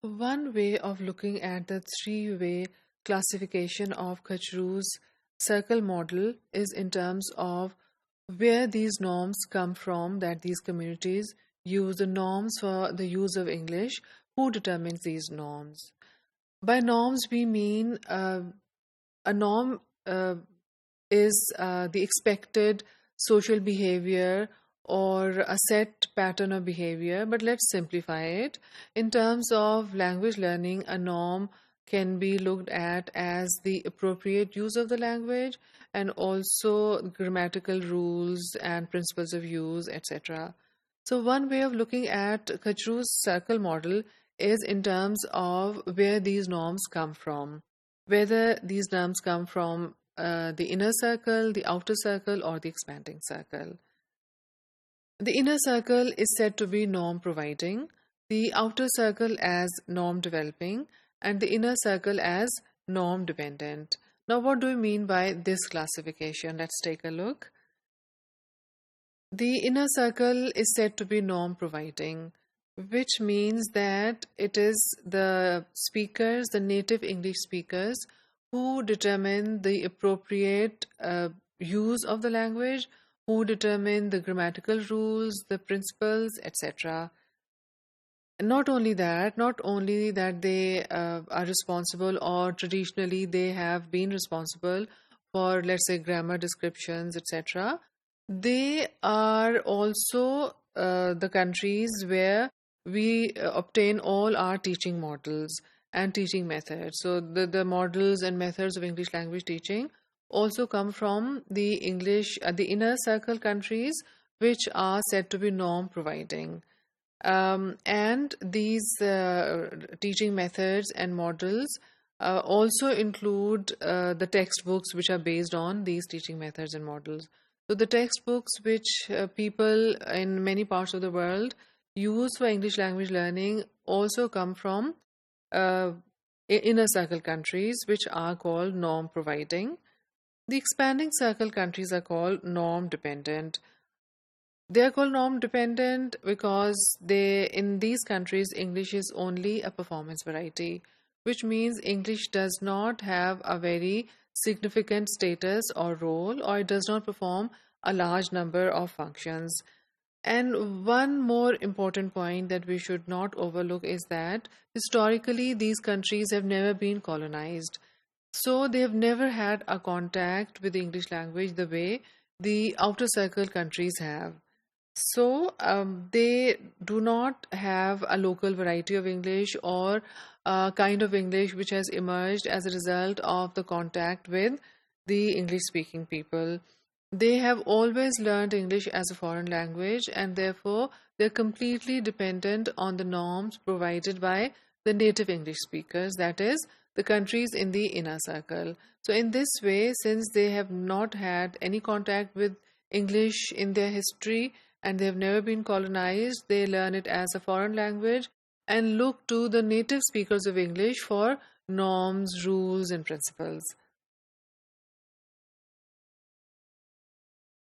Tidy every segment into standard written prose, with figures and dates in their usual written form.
One way of looking at the three-way classification of Khajru's circle model is in terms of where these norms come from, that these communities use the norms for the use of English, who determines these norms. By norms, we mean a norm is the expected social behavior or a set pattern of behavior, but let's simplify it. In terms of language learning, a norm can be looked at as the appropriate use of the language and also grammatical rules and principles of use, etc. So, one way of looking at Khajru's circle model is in terms of where these norms come from, whether these norms come from the inner circle, the outer circle, or the expanding circle. The inner circle is said to be norm providing, the outer circle as norm developing, and the inner circle as norm dependent. Now, what do we mean by this classification? Let's take a look. The inner circle is said to be norm providing, which means that it is the speakers, the native English speakers, who determine the appropriate use of the language, who determine the grammatical rules, the principles, etc. Not only that they are responsible, or traditionally they have been responsible for, let's say, grammar descriptions, etc. They are also the countries where we obtain all our teaching models and teaching methods. So the models and methods of English language teaching also come from the inner circle countries, which are said to be norm providing. And these teaching methods and models also include the textbooks which are based on these teaching methods and models. So the textbooks which people in many parts of the world use for English language learning also come from uh, inner circle countries, which are called norm providing. The expanding circle countries are called norm dependent. They are called norm dependent because in these countries English is only a performance variety, which means English does not have a very significant status or role, or it does not perform a large number of functions. And one more important point that we should not overlook is that historically these countries have never been colonized. So they have never had a contact with the English language the way the outer circle countries have. So they do not have a local variety of English or a kind of English which has emerged as a result of the contact with the English speaking people. They have always learned English as a foreign language, and therefore they're completely dependent on the norms provided by the native English speakers, that is, the countries in the inner circle. So, in this way, since they have not had any contact with English in their history and they have never been colonized, they learn it as a foreign language and look to the native speakers of English for norms, rules, and principles.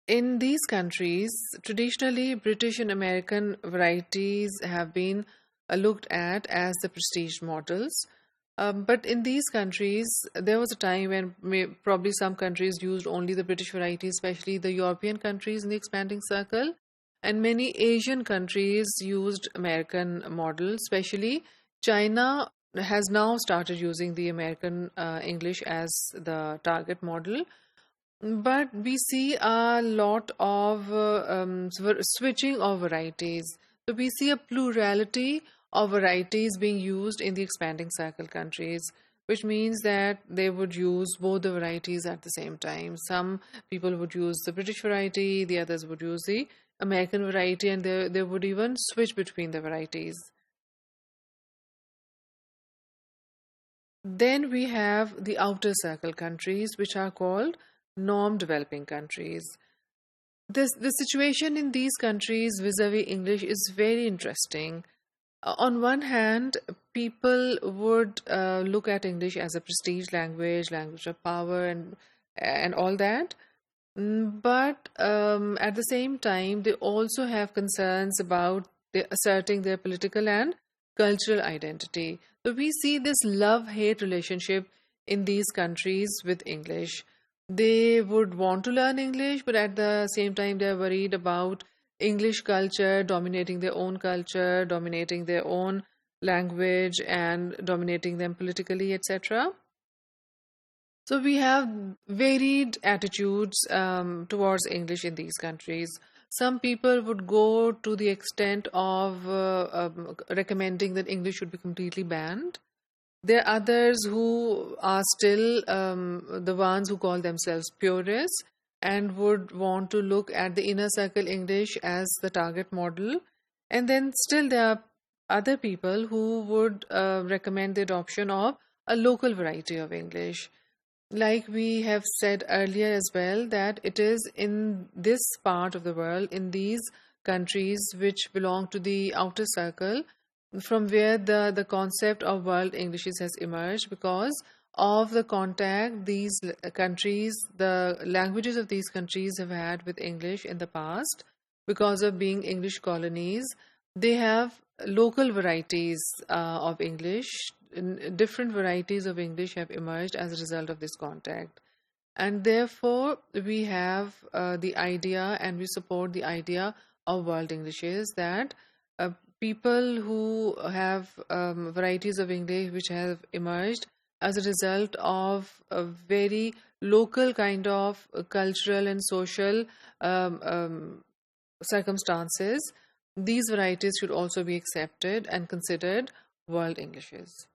In these countries, traditionally British and American varieties have been looked at as the prestige models. But in these countries, there was a time when probably some countries used only the British varieties, especially the European countries in the expanding circle. And many Asian countries used American models, especially China has now started using the American English as the target model. But we see a lot of switching of varieties. So we see a plurality of varieties being used in the expanding circle countries, which means that they would use both the varieties at the same time. Some people would use the British variety, the others would use the American variety, and they would even switch between the varieties. Then we have the outer circle countries, which are called norm developing countries. The situation in these countries vis-a-vis English is very interesting. On one hand, people would look at English as a prestige language, language of power, and all that. But at the same time, they also have concerns about asserting their political and cultural identity. So we see this love-hate relationship in these countries with English. They would want to learn English, but at the same time, they're worried about English culture dominating their own culture, dominating their own language, and dominating them politically, etc. So we have varied attitudes towards English in these countries. Some people would go to the extent of recommending that English should be completely banned. There are others who are still the ones who call themselves purists and would want to look at the inner circle English as the target model. And then still there are other people who would recommend the adoption of a local variety of English. Like we have said earlier as well, that it is in this part of the world, in these countries which belong to the outer circle, from where the concept of world Englishes has emerged, because of the contact these countries, the languages of these countries have had with English in the past, because of being English colonies. They have local varieties of English. Different varieties of English have emerged as a result of this contact. And therefore, we have the idea, and we support the idea of world Englishes, that people who have varieties of English which have emerged as a result of a very local kind of cultural and social circumstances, these varieties should also be accepted and considered world Englishes.